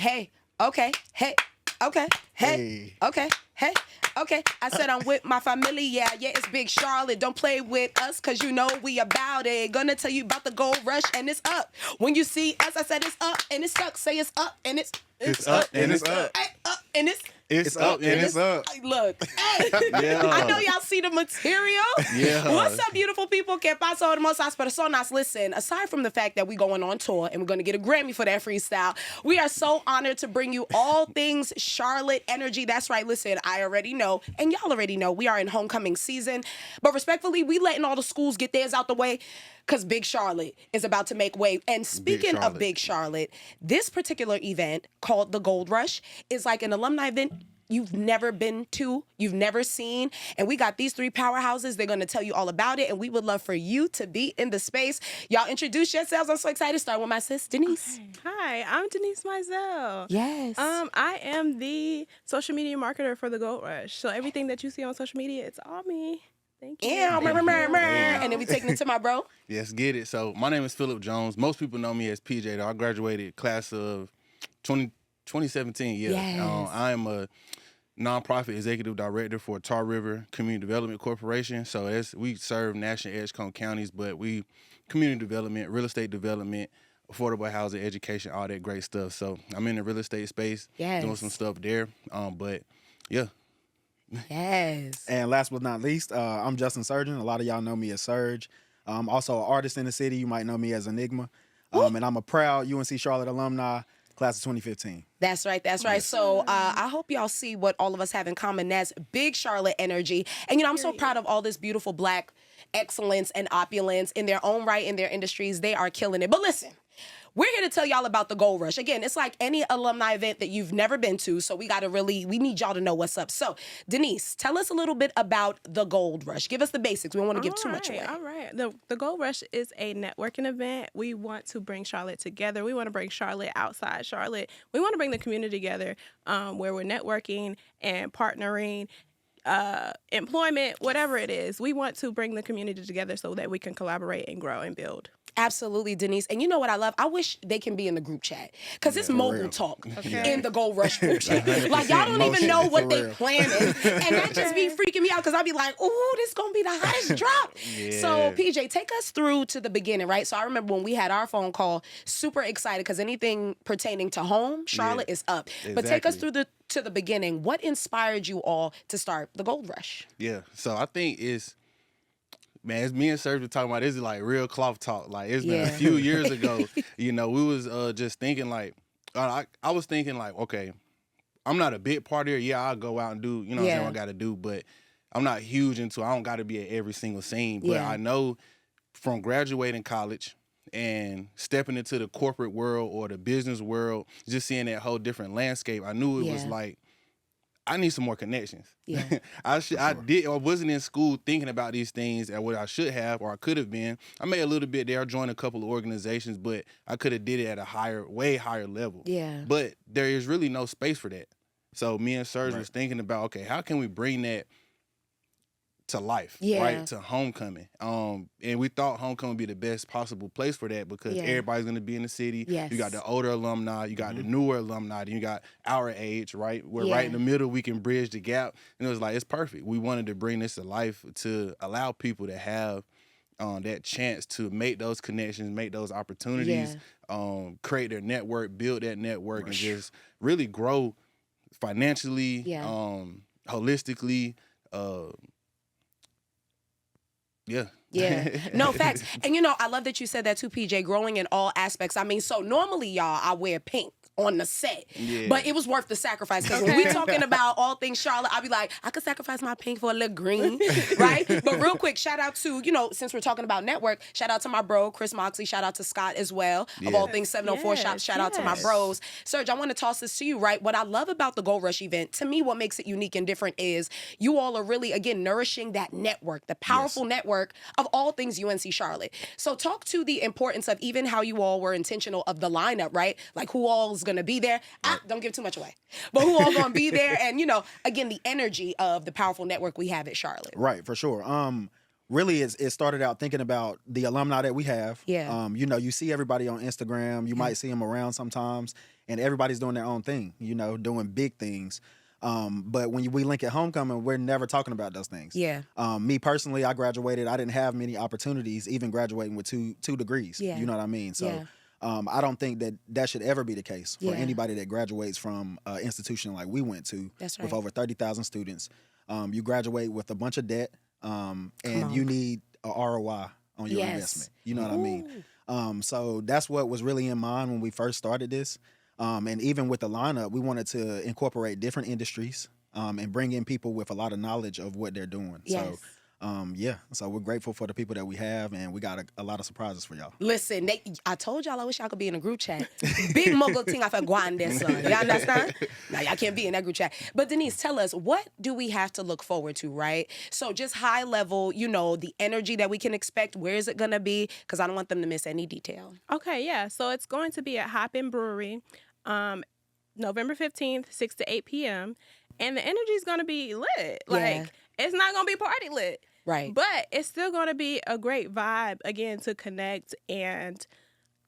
hey, okay, hey, okay, hey, okay, hey. Okay, I said I'm with my familia. Yeah, it's Big Charlotte. Don't play with us, cause you know we about it. Gonna tell you about the gold rush, and it's up. When you see us, I said it's up and it's stuck. Say it's up and it's up and it's up. Hey, up and It's up and it's up. Hey, look, hey, Yeah. I know y'all see the material. Yeah. What's up, beautiful people? Que paso, hermosas personas? Listen, aside from the fact that we're going on tour and we're going to get a Grammy for that freestyle, we are so honored to bring you all things Charlotte energy. That's right. Listen, I already know, and y'all already know, we are in homecoming season. But respectfully, we letting all the schools get theirs out the way because Big Charlotte is about to make wave. And speaking of Big Charlotte, this particular event called the Gold Rush is like an alumni event you've never been to, you've never seen. And we got these three powerhouses. They're going to tell you all about it. And we would love for you to be in the space. Y'all introduce yourselves. I'm so excited. Start with my sis, Denise. Okay. Hi, I'm Denise Mizell. Yes. I am the social media marketer for the Gold Rush. So everything that you see on social media, it's all me. Thank you. Yeah, and then we taking it to my bro. Yes, get it. So my name is Philip Jones. Most people know me as PJ, though. I graduated class of 2017. Yeah. Yes. I am a nonprofit executive director for Tar River Community Development Corporation. So we serve Nash and Edgecombe counties, but we community development, real estate development, affordable housing, education, all that great stuff. So I'm in the real estate space, doing some stuff there. But yeah. Yes. And last but not least, I'm Justin Surgeon. A lot of y'all know me as Surge. I'm also an artist in the city. You might know me as Enigma. And I'm a proud UNC Charlotte alumni, class of 2015. That's right. That's right. So I hope y'all see what all of us have in common. That's Big Charlotte energy. And, I'm so proud of all this beautiful Black excellence and opulence in their own right, in their industries. They are killing it. But listen, we're here to tell y'all about the Gold Rush. Again, it's like any alumni event that you've never been to, so we need y'all to know what's up. So, Denise, tell us a little bit about the Gold Rush. Give us the basics. We don't want to give too much away. All right. The Gold Rush is a networking event. We want to bring Charlotte together. We want to bring Charlotte outside Charlotte. We want to bring the community together where we're networking and partnering, employment, whatever it is. We want to bring the community together so that we can collaborate and grow and build. Absolutely, Denise. And you know what I love? I wish they can be in the group chat because it's mobile talk in the Gold Rush group chat. Like, y'all don't even know what they planning. And that just be freaking me out because I'll be like, ooh, this going to be the hottest drop. Yeah. So, PJ, take us through to the beginning, right? So I remember when we had our phone call, super excited because anything pertaining to home, Charlotte is up. Exactly. But take us through to the beginning. What inspired you all to start the Gold Rush? Yeah. So I think it's me and Serge were talking about this is like real cloth talk. Like it's been a few years ago. We was just thinking like, I was thinking like, okay, I'm not a big partier. Yeah, I'll go out and do, what I got to do, but I'm not huge into. I don't got to be at every single scene. But I know from graduating college and stepping into the corporate world or the business world, just seeing that whole different landscape, I knew it was like, I need some more connections. Yeah. I wasn't in school thinking about these things and what I should have or I could have been. I made a little bit there, joined a couple of organizations, but I could have did it at a way higher level. Yeah. But there is really no space for that. So me and Serge was thinking about, okay, how can we bring that to life, right? To homecoming. And we thought homecoming would be the best possible place for that because everybody's going to be in the city. Yes. You got the older alumni, you got the newer alumni, then you got our age, right? We're right in the middle. We can bridge the gap. And it was like, it's perfect. We wanted to bring this to life to allow people to have that chance to make those connections, make those opportunities, create their network, build that network, and just really grow financially, holistically, Yeah. No, facts. And I love that you said that too, PJ, growing in all aspects. I mean, so normally, y'all, I wear pink on the set. Yeah. But it was worth the sacrifice. Because when we talking about all things Charlotte, I'll be like, I could sacrifice my pink for a little green, right? But real quick, shout out to, since we're talking about network, shout out to my bro, Chris Moxley. Shout out to Scott as well. Of all things 704 Shops. Shout out to my bros. Serge, I want to toss this to you, right? What I love about the Gold Rush event, to me, what makes it unique and different is you all are really, again, nourishing that network, the powerful network of all things UNC Charlotte. So talk to the importance of even how you all were intentional of the lineup, right? Like who all is going to be there. Don't give too much away. But who all going to be there? And, again, the energy of the powerful network we have at Charlotte. Right, for sure. really it started out thinking about the alumni that we have. Yeah. You know, you see everybody on Instagram, you might see them around sometimes, and everybody's doing their own thing, you know, doing big things. But when we link at homecoming, we're never talking about those things. Yeah. Me personally, I graduated. I didn't have many opportunities, even graduating with two degrees. Yeah. You know what I mean? So Yeah. I don't think that should ever be the case for Yeah. anybody that graduates from an institution like we went to. That's with right. over 30,000 students. You graduate with a bunch of debt, and on. you need a ROI on your Yes. investment. You know what I mean? So that's what was really in mind when we first started this. And even with the lineup, we wanted to incorporate different industries and bring in people with a lot of knowledge of what they're doing. Yes. So, so we're grateful for the people that we have, and we got a lot of surprises for y'all. Listen, I told y'all I wish y'all could be in a group chat. Big mogul thing I for Guandes, son. You understand? Now y'all can't be in that group chat. But Denise, tell us, what do we have to look forward to, right? So just high level, you know, the energy that we can expect. Where is it gonna be? Because I don't want them to miss any detail. Okay, yeah. So it's going to be at Hop-In Brewery, November 15th, 6 to 8 p.m. And the energy is going to be lit. Like, it's not going to be party lit. Right. But it's still going to be a great vibe, again, to connect and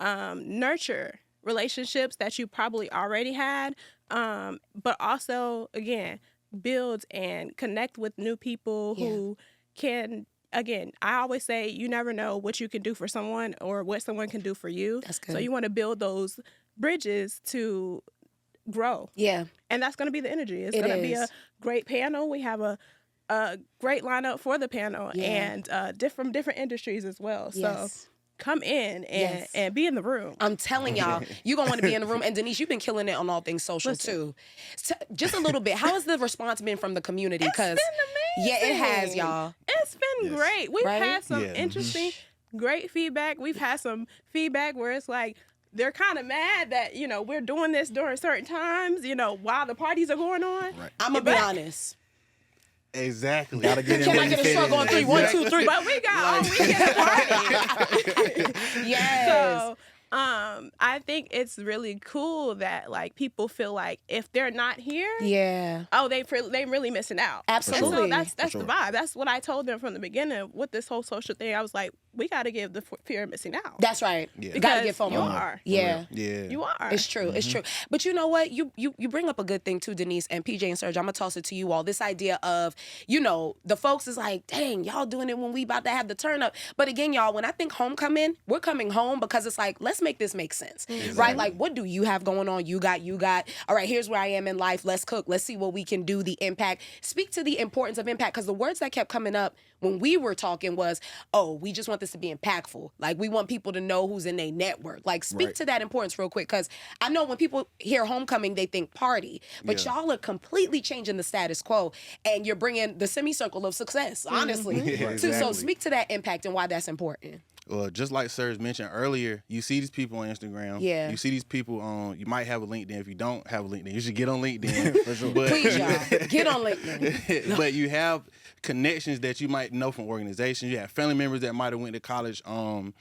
nurture relationships that you probably already had. But also, again, build and connect with new people who can... Again, I always say you never know what you can do for someone or what someone can do for you. That's good. So you want to build those bridges to grow. Yeah. And that's going to be the energy. It's It going to be is. a great panel. We have a great lineup for the panel and from different industries as well. Yes. So come in and be in the room. I'm telling y'all, you're going to want to be in the room. And Denise, you've been killing it on all things social too. So, just a little bit. How has the response been from the community? It's been amazing. Yeah, it has, y'all. It's been great. We've Right? had some Yeah. interesting, great feedback. We've had some feedback where it's like, they're kind of mad that, you know, we're doing this during certain times, you know, while the parties are going on. Right. I'm going to be honest. Exactly. Gotta get in Can where I you get a fit struggle on in. three? 1, 2, 3. But we got all weekend to party. Yes. So I think it's really cool that like people feel like if they're not here, yeah. oh, they really missing out. Absolutely. And so that's For the sure. vibe. That's what I told them from the beginning with this whole social thing. I was like, we got to give the fear of missing out. That's right. Yeah. You got to Because get FOMO. you are. Yeah. Yeah. You are. It's true. It's true. But you know what? You bring up a good thing too, Denise and PJ and Serge. I'm gonna toss it to you all. This idea of, you know, the folks is like, dang, y'all doing it when we about to have the turn up. But again, y'all, when I think homecoming, we're coming home because it's like, let's make this make sense. Right? Like, what do you have going on? You got. All right, here's where I am in life. Let's cook. Let's see what we can do, the impact. Speak to the importance of impact, because the words that kept coming up when we were talking was, oh, we just want this to be impactful. Like, we want people to know who's in their network. Like, speak Right. to that importance real quick, because I know when people hear homecoming, they think party, but y'all are completely changing the status quo, and you're bringing the semicircle of success, honestly. Yeah, too. So exactly. speak to that impact and why that's important. Well, just like Serge mentioned earlier, you see these people on Instagram. Yeah. You see these people on, you might have a LinkedIn. If you don't have a LinkedIn, you should get on LinkedIn. For sure. But, Please, y'all, get on LinkedIn. but you have connections that you might know from organizations. You have family members that might have went to college and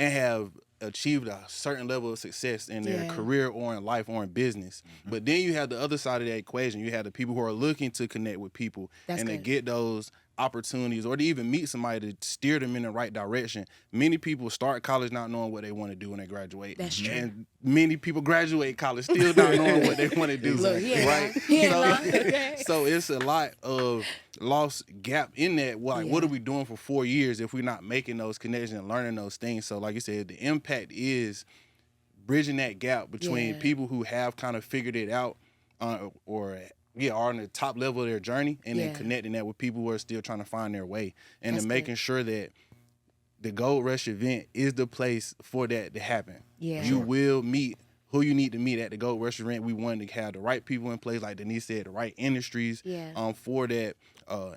have achieved a certain level of success in their career or in life or in business. But then you have the other side of that equation. You have the people who are looking to connect with people That's and to good. get those opportunities or to even meet somebody to steer them in the right direction. Many people start college not knowing what they want to do when they graduate. That's true. And many people graduate college still not knowing what they want to do. Look, yeah, right? yeah, So it's a lot of lost gap in that. Like, what are we doing for 4 years if we're not making those connections and learning those things? So like you said, the impact is bridging that gap between people who have kind of figured it out or are on the top level of their journey, and then connecting that with people who are still trying to find their way, and That's then making sure that the Gold Rush event is the place for that to happen. Yeah. You will meet who you need to meet at the Gold Rush event. We wanted to have the right people in place, like Denise said, the right industries for that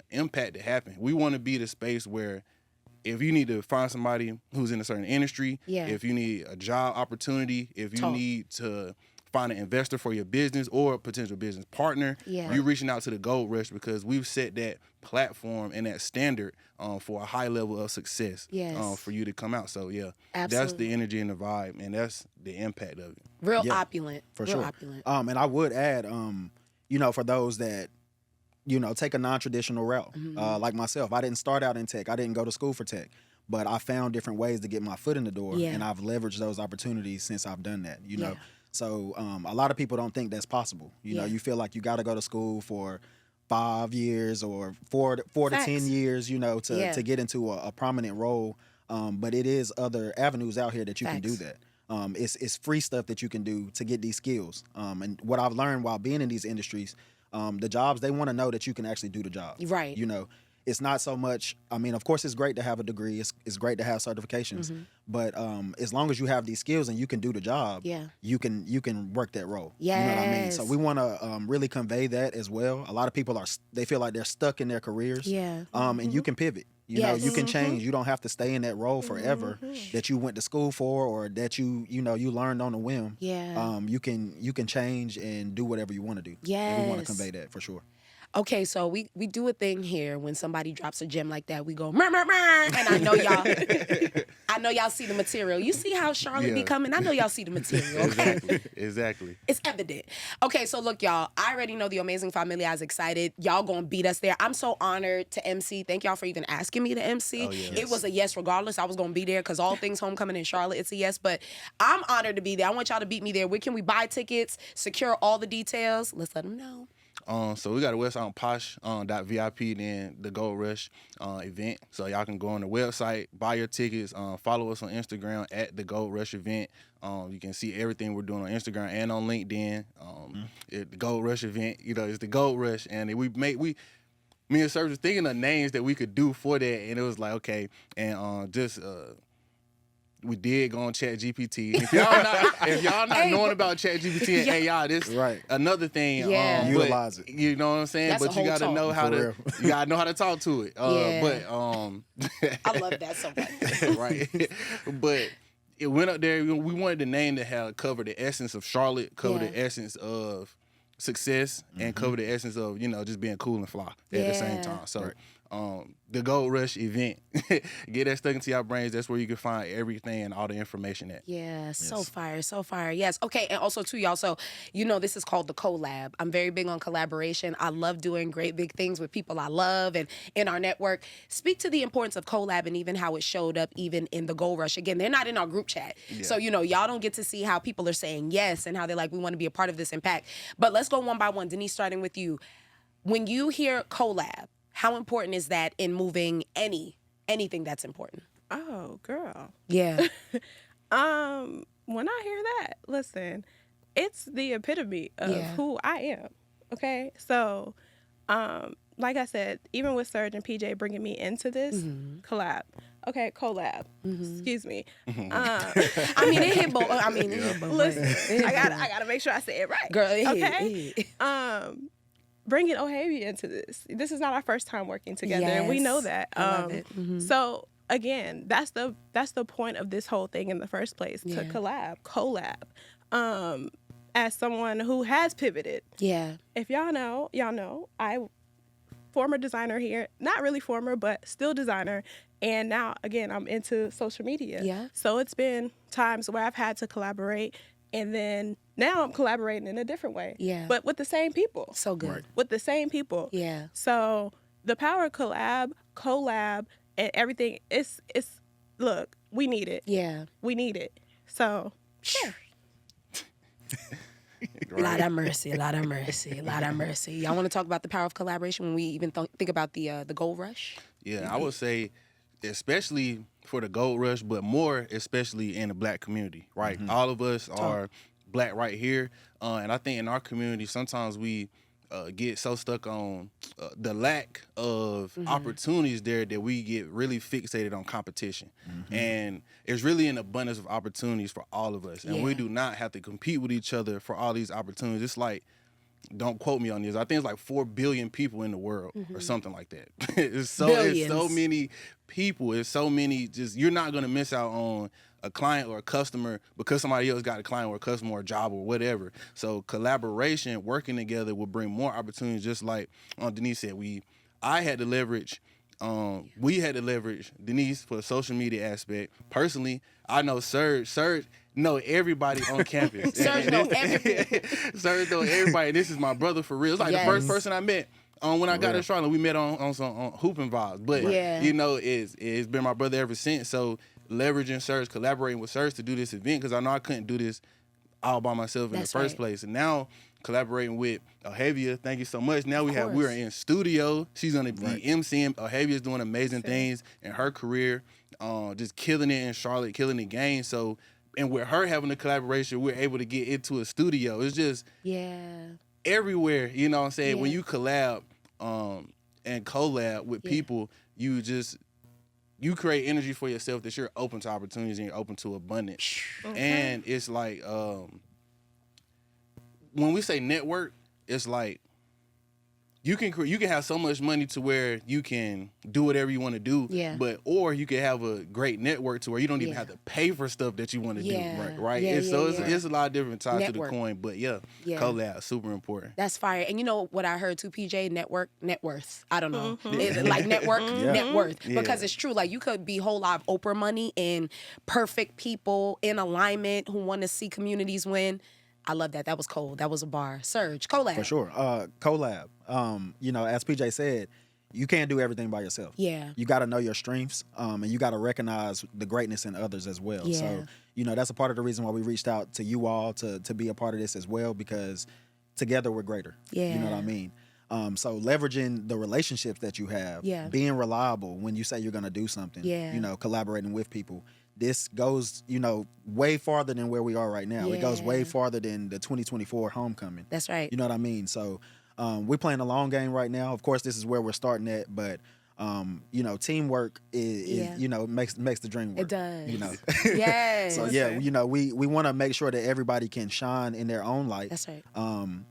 impact to happen. We want to be the space where if you need to find somebody who's in a certain industry, if you need a job opportunity, if you need to find an investor for your business or a potential business partner, you're reaching out to the Gold Rush because we've set that platform and that standard for a high level of success for you to come out. So that's Absolutely. the energy and the vibe, and that's the impact of it. Real opulent. For Real sure. opulent. And I would add, you know, for those that, take a non-traditional route. Like myself, I didn't start out in tech. I didn't go to school for tech. But I found different ways to get my foot in the door, and I've leveraged those opportunities since I've done that, you know. So a lot of people don't think that's possible. You know, you feel like you got to go to school for 5 years or four to 10 years, you know, to get into a prominent role. But it is other avenues out here that you can do that. It's free stuff that you can do to get these skills. And what I've learned while being in these industries, the jobs, they want to know that you can actually do the job. Right. You know, it's not so much, I mean, of course, it's great to have a degree. It's great to have certifications. But as long as you have these skills and you can do the job, you can work that role. Yes. You know what I mean? So we want to really convey that as well. A lot of people they feel like they're stuck in their careers. And you can pivot. You know, you can change. You don't have to stay in that role forever that you went to school for or that you learned on a whim. You can change and do whatever you want to do. And we want to convey that for sure. Okay, so we do a thing here when somebody drops a gem like that. We go, meh, meh, meh, and I know y'all see the material. You see how Charlotte be coming? I know y'all see the material. Okay? Exactly. It's evident. Okay, so look, y'all. I already know the Amazing Familia is excited. Y'all gonna beat us there. I'm so honored to MC. Thank y'all for even asking me to MC. Oh, yes. It was a yes regardless. I was gonna be there because all things homecoming in Charlotte, it's a yes. But I'm honored to be there. I want y'all to beat me there. Where can we buy tickets? Secure all the details. Let's let them know. So we got a website on posh.vip, then the Gold Rush event. So y'all can go on the website, buy your tickets, follow us on Instagram at the Gold Rush event. You can see everything we're doing on Instagram and on LinkedIn. The Gold Rush event, you know, it's the Gold Rush, and me and Serge was thinking of names that we could do for that, and it was like, okay, and we did go on ChatGPT. If y'all not knowing about ChatGPT and AI, this another thing. Utilize it. You know what I'm saying? That's but you gotta know how to talk to it. But I love that so much. Right. But it went up there. We wanted the name to cover the essence of Charlotte, cover the essence of success, and cover the essence of, you know, just being cool and fly at the same time. So the Gold Rush event, get that stuck into your brains. That's where you can find everything and all the information at. So fire. Yes. Okay, and also too, y'all, so you know this is called the cOHllab. I'm very big on collaboration. I love doing great big things with people I love and in our network. Speak to the importance of cOHllab and even how it showed up even in the Gold Rush. Again, they're not in our group chat. So, you know, y'all don't get to see how people are saying yes and how they're like, we want to be a part of this impact. But let's go one by one. Denise, starting with you. When you hear cOHllab, how important is that in moving anything that's important? Oh, girl. Yeah. When I hear that, listen, it's the epitome of who I am. Okay? So, like I said, even with Serge and PJ bringing me into this collab. Okay, cOHllab. Excuse me. I mean, it hit both. Listen, I gotta make sure I say it right. Girl, okay? Bringing O'Havy into this. This is not our first time working together, and we know that. I love it. So again, that's the point of this whole thing in the first place, to collab. As someone who has pivoted, if y'all know, I former designer here, not really former, but still designer, and now again I'm into social media. So it's been times where I've had to collaborate. And then now I'm collaborating in a different way. But with the same people. So good. With the same people. So the power of cOHllab, and everything, it's look, we need it. We need it. So, sure. Lot of mercy. Y'all want to talk about the power of collaboration when we even think about the Gold Rush? I would say, especially for the Gold Rush, but more especially in the Black community, right? All of us are Black right here, and I think in our community sometimes we get so stuck on the lack of opportunities there that we get really fixated on competition. And it's really an abundance of opportunities for all of us, and we do not have to compete with each other for all these opportunities. It's like, don't quote me on this, I think it's like 4 billion people in the world or something like that. It's so many people. It's so many, just, you're not going to miss out on a client or a customer because somebody else got a client or a customer or a job or whatever. So collaboration, working together will bring more opportunities, just like Denise said. We had to leverage Denise for the social media aspect. Personally, I know Serge know everybody on campus. Serge know everybody. Serge know everybody. This is my brother for real. It's like the first person I met when I got real. to Charlotte, we met on some hooping vibes. But Yeah. you know, it's been my brother ever since. So leveraging Serge, collaborating with Serge to do this event, because I know I couldn't do this all by myself in That's the first right. place. And now collaborating with Ohavia, thank you so much. Now we're course. in studio. She's gonna be MCing. Ohavia's doing amazing things in her career, just killing it in Charlotte, killing the game. So, and with her having a collaboration, we're able to get into a studio. It's just everywhere. You know what I'm saying? Yeah. When you collab and collab with people, you create energy for yourself that you're open to opportunities and you're open to abundance. And it's like, when we say network, it's like you can have so much money to where you can do whatever you want to do. Yeah. Or you can have a great network to where you don't even have to pay for stuff that you want to do. Right. Yeah, It's a lot of different sides Network. to the coin. But collab, super important. That's fire. And you know what I heard too, PJ? Net worth. I don't know. Like network, net worth. Because it's true. Like you could be whole lot of Oprah money and perfect people in alignment who want to see communities win. I love that. That was cold. That was a bar. Serge, collab. For sure. Collab. You know, as PJ said, you can't do everything by yourself. Yeah. You got to know your strengths, and you got to recognize the greatness in others as well. Yeah. So, you know, that's a part of the reason why we reached out to you all to be a part of this as well, because together we're greater. Yeah. You know what I mean? So leveraging the relationships that you have, being reliable when you say you're going to do something, you know, collaborating with people. This goes, you know, way farther than where we are right now. It goes way farther than the 2024 homecoming. That's right. You know what I mean? So we're playing a long game right now. Of course, this is where we're starting at, but you know, teamwork is you know, makes the dream work. It does. You know. Yes. So you know, we want to make sure that everybody can shine in their own light. That's right.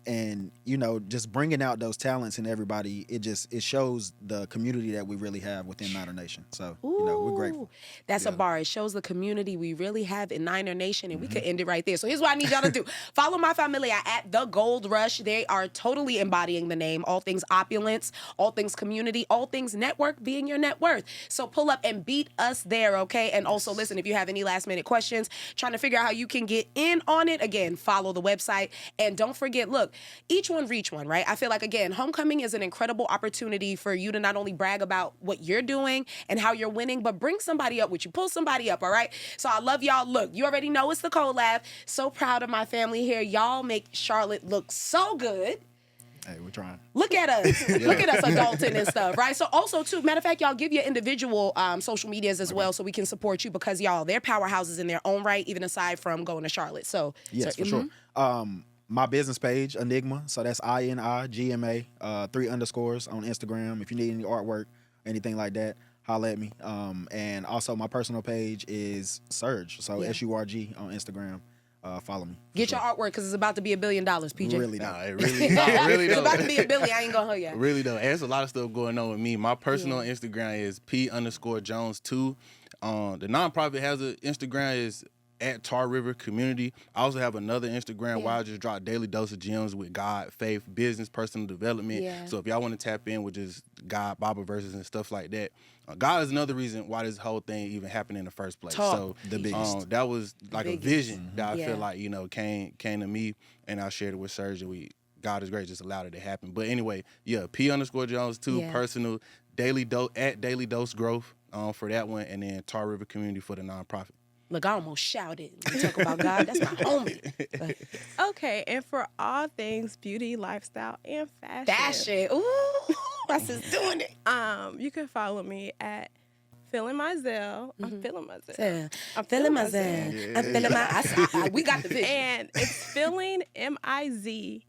And you know, just bringing out those talents in everybody, it shows the community that we really have within Niner Nation. So you know, we're grateful. That's a bar. It shows the community we really have in Niner Nation, and we could end it right there. So here's what I need y'all to do. Follow my familia at The Gold Rush. They are totally embodying the name. All things opulence, all things community, all things network being your net worth. So pull up and beat us there, okay? And also, listen, if you have any last minute questions, trying to figure out how you can get in on it, again, follow the website. And don't forget, look, each one reach one, right? I feel like, again, homecoming is an incredible opportunity for you to not only brag about what you're doing and how you're winning, but bring somebody up with you. Pull somebody up, all right? So I love y'all. Look, you already know it's the cOHllab. So proud of my family here. Y'all make Charlotte look so good. Hey, we're trying. Look at us. Look at us adulting and stuff, right? So also, too, matter of fact, y'all give your individual social medias as well so we can support you, because y'all, they're powerhouses in their own right, even aside from going to Charlotte. So yes, for sure. My business page, Enigma. So that's INIGMA, 3 underscores on Instagram. If you need any artwork, anything like that, holla at me. And also my personal page is Surge. So SURG on Instagram. Follow me. Get your artwork, because it's about to be $1 billion, PJ. Really Nah, don't. it really It's don't. about to be $1 billion. I ain't gonna hold you. Really though, there's a lot of stuff going on with me. My personal Instagram is P_Jones2. The nonprofit has an Instagram is at Tar River Community. I also have another Instagram where I just drop daily dose of gems with God, faith, business, personal development. Yeah. So if y'all want to tap in with just God, Bible verses and stuff like that, God is another reason why this whole thing even happened in the first place. Talk. So The biggest. that was like a vision that I Yeah. feel like, you know, came to me, and I shared it with Serge, and God is great, just allowed it to happen. But anyway, P_Jones2, personal, daily dose growth for that one, and then Tar River Community for the nonprofit. Look, I almost shouted. You talk about God, that's my homie. Okay, and for all things beauty, lifestyle, and fashion. Fashion. Ooh, my sister's doing it. You can follow me at Feeling Myself. I'm feeling myself. Yeah. I'm feeling myself. I'm feeling my. We got the vision. And it's feeling MIZELL.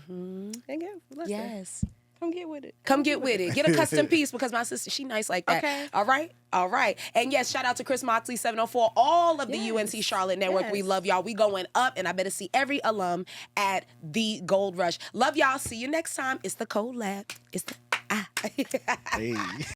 And again, listen, Yes. come get with it. Come get with it. Get a custom piece, because my sister, she nice like that. Okay. All right? All right. And yes, shout out to Chris Moxley, 704, all of the Yes. UNC Charlotte Network. Yes. We love y'all. We going up, and I better see every alum at the Gold Rush. Love y'all. See you next time. It's the cOHllab. It's the... Hey.